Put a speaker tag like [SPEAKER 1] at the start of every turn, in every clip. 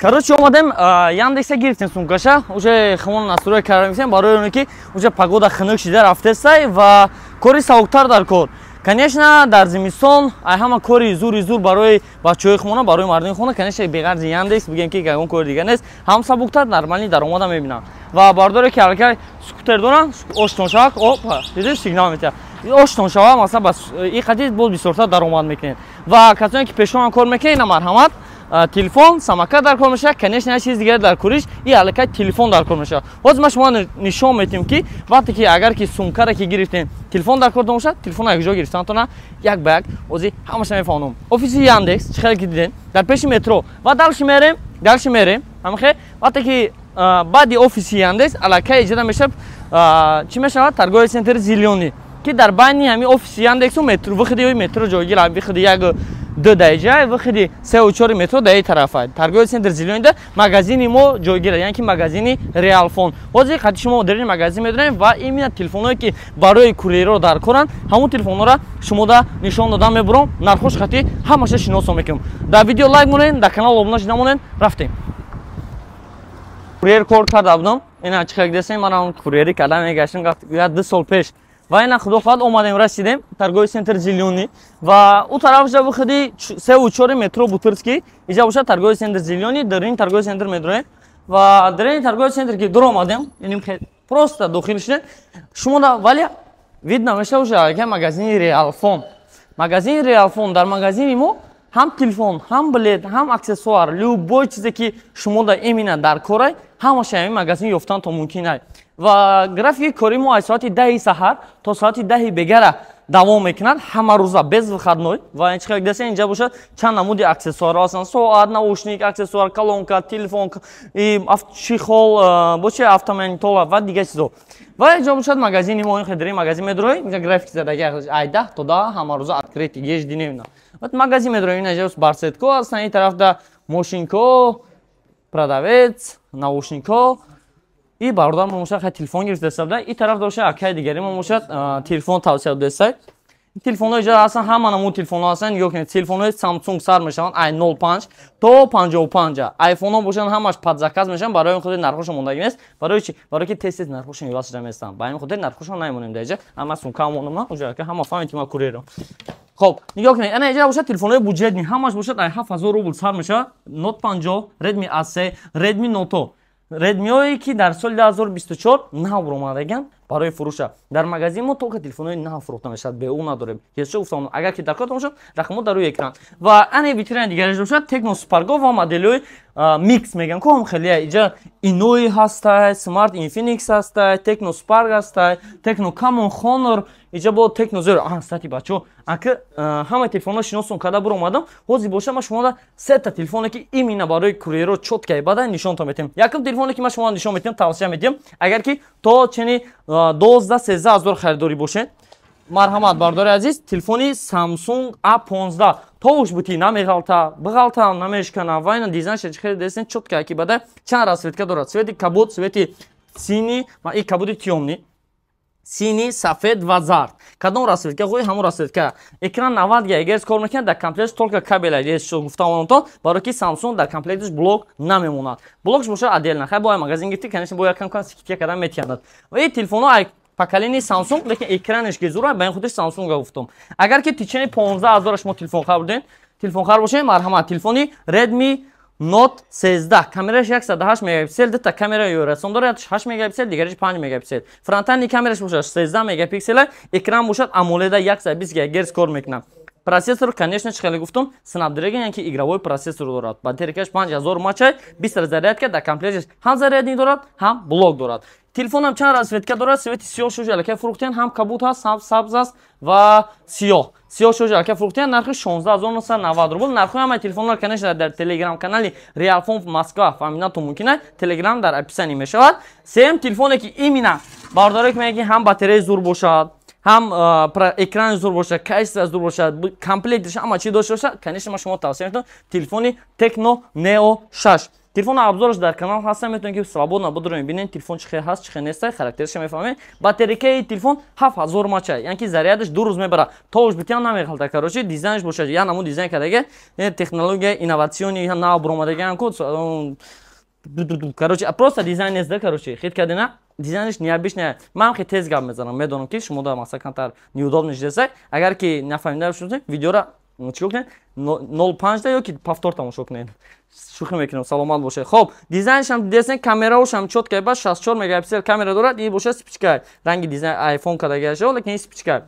[SPEAKER 1] Короче, омадем Яндекса гирифтем сумкаша, уже хамон настроек кардем, барои оне ки уже погода хунук шида рафтесай ва кори савуктар дар кор. Конечно, дар зимистон ай ҳама кори зур барои бачаҳои хона, барои мардуми хона, конечно, беғарзи Яндекс бигем ки ягон кори дига нест, ҳам сабуктар нормали даромада мебинам. Ва бардоре ки алакай скутер дорам, оштон шавак, опа, дидиш сигнал метиҳад. Оштон шава, масалан бас ин қадид боз бисёртар даромад мекунед. Ва касоне ки пешон кор мекунед, ина марҳамат, телефон, самокат дар кор мешавад, конечно, ҳеҷ чизи дигар дар кориш, ин алакай телефон дар кор мешавад. Ҳозир ма шумо нишон метиҳем ки вақте ки агар ки сумкаро ки гирифтем, телефон дар кор бошад, телефонро якҷо гирифтанатона як ба як, ҳозир ҳамаша мефаҳмем. Офиси Яндекс, чӣ хеле ки дидем, дар пеши метро ва далши мерем, ҳамахе вақте ки баъди офиси Яндекс алакай иҷода мешавад, чӣ мешавад, торговый центр Зелёный, ки дар байни ҳами офиси Яндексу метро, выходи метро ҷойгир, выходи 1-2 даиҷа, выходи 3-4 метро дар ин тарафа. Торговый центр Зелёныйда магазини мо ҷойгира, яъне ки магазини Реалфон. Ҳозир қадди шумо доред магазин медонем ва именно телефонҳое ки барои курьерро дар коранд, ҳамон телефонҳоро шумода нишон дода мебурам, нархош хати ҳамаша шиноса мекунам. Дар видео лайк монед, дар канал обуна шуда монед, рафтем. Курьер кор карда будам, ина чӣ хеле десем, манам курьери карда мегаштам 2 сол пеш. Ва ина худо хоҳад омадем расидем торговый центр Зелёный ва у тарафша выходи 3-4 метро Бутырский, иҷа бошад торговый центр Зелёный, дар ин торговый центр медроем ва дар ин торговый центр ки дур омадем, иним просто дохил шудем, шумо да вале видно мешавад уже ки магазини Реалфон. Магазини Реалфон, дар магазини мо ҳам телефон, ҳам билет, ҳам аксессуар, любой чизе ки шумо да именно дар корай, ҳамаша ҳамин магазин ёфтан то мумкин аст. Ва графики кори мо аз соати 10 саҳар то соати 10 бегара давом мекунад, ҳама рӯза без выходной. Ва ин чиқадр десен инҷа бошад чанд намуди аксессуарҳо ҳастанд, соат, наушник, аксессуар, колонка, телефон, чихол, боче автомонитор ва дигар чизо. Ва инҷа бошад магазини мо, ин хедри магазин медроем, инҷа графики задаги ай 10 то 10 ҳама рӯза открити еш диневна. Вот магазин медроем, инҷа барсетко ҳастанд, ин тарафда мошинко, продавец, наушникҳо. И бародар мо мошад хай телефон гирифта сабда, и тараф доша акай дигари мо мошад телефон тавсия десай. Телефонҳои ҷа ҳастанд, ҳама намуди телефонҳо ҳастанд, ёки телефонҳои Samsung сар мешаванд i05 то 55. iPhone-ҳо бошанд ҳамаш падзаказ мешаванд, барои ин худо нархошон мондагӣ нест. Барои чӣ? Барои ки тез нархошон иваз шуда меистанд. Ба ин худо нархошон намонем даҷа, ама сумка монам, уже ҳама фаҳмитим курьерро. Хоб, нигоҳ кунед, ана иҷа бошад телефонҳои буҷетни, ҳамаш бошад 7000 рубл сар мешавад. Note 50, Redmi A3, Redmi Note. Redmi-ҳое ки дар соли 2024 нав омадаган барои фурӯша. Дар магазин мо толка телефонҳои нав фурӯхта мешавад, бе ӯ надорем. Ҳеҷчо гуфтам, агар ки дар кор бошад, рақамҳо дар рӯи экран. Ва ана витрина дигаре бошад, Tecno Spargo ва моделҳои микс меган, ко ҳам хеле иҷа Inoi ҳастай, Smart Infinix ҳастай, Tecno Spark ҳастай, Tecno Camon Honor, иҷа бо Tecno Zero. Стати бачо, ака ҳама телефонҳо шиносон карда бур омадам. Ҳозир боша ма шумо да сета телефоне ки именно барои курьерро чотка бада нишонтон метем. Якум телефоне ки ма шумо нишон метем, тавсия метем. Агар ки то чени 12-13 ҳазор харидорӣ бошед, марҳамат бардори азиз, телефони Samsung A15 тоуш бути намеғалта, биғалта намешкана, ва ина дизайнш хеле десен чотка ки бада чанд расветка дорад. Свети кабуд, свети сини, ма и кабуди тёмни. Сини, сафед ва зард. Кадом расветка, хои ҳамон расветка. Экран 90 ГГц кор мекунад, дар комплектш толка кабела ешо гуфтам онтон, барои ки Samsung дар комплектш блок намемонад. Блокш боша отдельно. Хай бо магазин гирифти, конечно, бо якам скидка кардан метиҳад. Ва ин телефонҳо ай поколени Samsung, лекин экранеш ки зура, ба ин худаш Samsung гуфтам. Агар ки тичени 15000 шумо телефон хар буден, телефон хар бошед, марҳамат, телефони Redmi Note 13, камераш 108 мегапиксел, дата камера ёрасон дорад 8 мегапиксел, дигараш 5 мегапиксел. Фронтальни камераш бошад 13 мегапиксел, экран бошад AMOLED 120 ГГц кор мекунад. Процессор, конечно, чӣ хеле гуфтам, Snapdragon яки игровой процессор дорад. Батарейкаш 5000 мачай, 20 зарядка, дар комплектш ҳам зарядник дорад, ҳам блок дорад. Телефонам чанд расветка дорад, свети сиёҳ шӯҷа алакай фурӯхтен, ҳам кабуд ҳаст, ҳам сабз аст ва сиёҳ. Сиёҳ шӯҷа алакай фурӯхтен, нархи 16990 рубл. Нархҳои ҳамаи телефонҳоро конечно дар Telegram канали Realfon Moskva фаҳмидатон мумкин аст. Telegram дар описание мешавад. Сеюм телефоне ки именно бардорӣ ки меги ҳам батареи зур бошад, ҳам экрани зур бошад, качество зур бошад, комплектш ҳама чӣ дошта бошад, конечно ма шумо тавсия метавонам телефони Tecno Neo 6. телефон обзорш дар канал ҳаста, метавонед ки свободно будроем бинед телефон чӣ хел ҳаст, чӣ хел нест, характериша мефаҳмед. Батарейкаи телефон 7000 мача, яъне ки зарядаш 2 рӯз мебара. То уж битиам намехалта, короче, дизайнш бошад, я наму дизайн кардага, технология инноватсиони нав буромадаган ку. Короче, просто дизайн нест, короче, хит кардина. Дизайнш необич не. Ман хе тез гап мезанам, медонам ки шумо да масакантар неудобно нишдесак. Агар ки нафаҳмида шуд, видеора чико кунед 05 да ёки повтор тамошо кунед. Шухи мекунам, саломат бошед. Хоб, дизайнш ҳам дидесен, камераош ҳам чотка ба 64 мегапиксел камера дорад, и бошад спичка. Ранги дизайн iPhone кадаги аша, лекин спичка.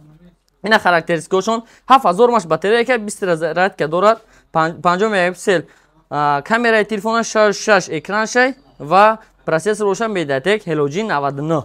[SPEAKER 1] Ина характеристикашон 7000 маш батарейка, 20 разрядка дорад, 50 мегапиксел камераи телефона 6 экраншай ва процессор ошам Mediatek Helio G99.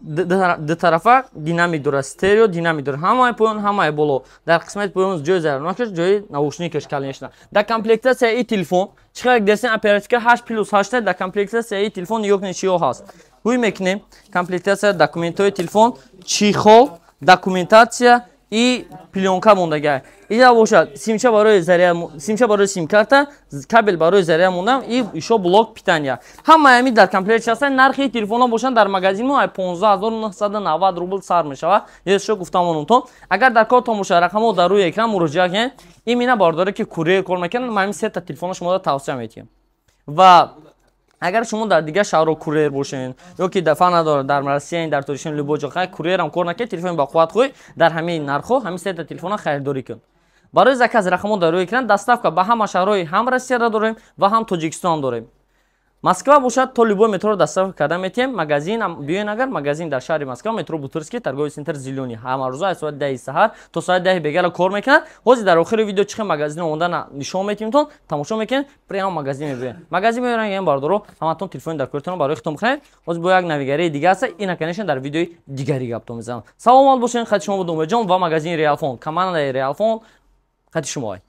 [SPEAKER 1] Ду тарафа динамик дорад, стерео динамик дорад. Ҳамаи поён, ҳамаи боло. Дар қисмати поён ҷои зарарнокаш, ҷои наушникаш, конечно. Дар комплектасияи телефон, чиқар десен оперативка 8+8 дар комплектасияи телефон ёкне чиё ҳаст. Ҳуй мекунем комплектасия документҳои телефон, чихол, документация и пленка мондага. Ида бошад симча барои заряд, симча барои сим-карта, кабел барои заряд монда и ишо блок питания. Ҳамаи ҳами дар комплект ҳастанд. Нархи телефонҳо бошанд дар магазинҳо 15990 рубл сар мешавад. Ешо гуфтам онтон. Агар дар кор тамоша рақамҳо дар рӯи экран муроҷиат кунед, имина бардори ки курьер кор мекунад, ман се та телефонро шумо тавсия метиҳам. Ва агар шумо дар дигар шаҳрҳо курьер бошен, ёки дафа надорад дар Россия, дар Торишин, любой ҷо курьерам кор накунед, телефони ба қувват хуй дар ҳамаи нархҳо, ҳамин се та телефона хайрдорӣ кун. Барои заказ рақамҳо дар рӯи экран доставка ба ҳама шаҳрҳои ҳам Россияро дорем ва ҳам Тоҷикистон дорем. Москва бошад, то любой метро доставка карда метиҳем. Магазин биёен, агар магазин дар шаҳри Москва, метро Бутырский, торговый центр Зелёний. Ҳама рӯза аз соати 10 саҳар то соати 10 бегала кор мекунад. Ҳозир дар охири видео чӣ хел магазин омода нишон метиҳимтон, тамошо мекунед, прямо магазин мебинед. Магазин мебинед, ин бардоро ҳаматон телефони дар кортон барои хитом мехонед. Ҳозир бо як навигарии дига аст, ина конечно дар видеои дигари гаптон мезанам. Саломат бошед, хати шумо будам Умедҷон ва магазини Realphone. Командаи Realphone хати шумоай.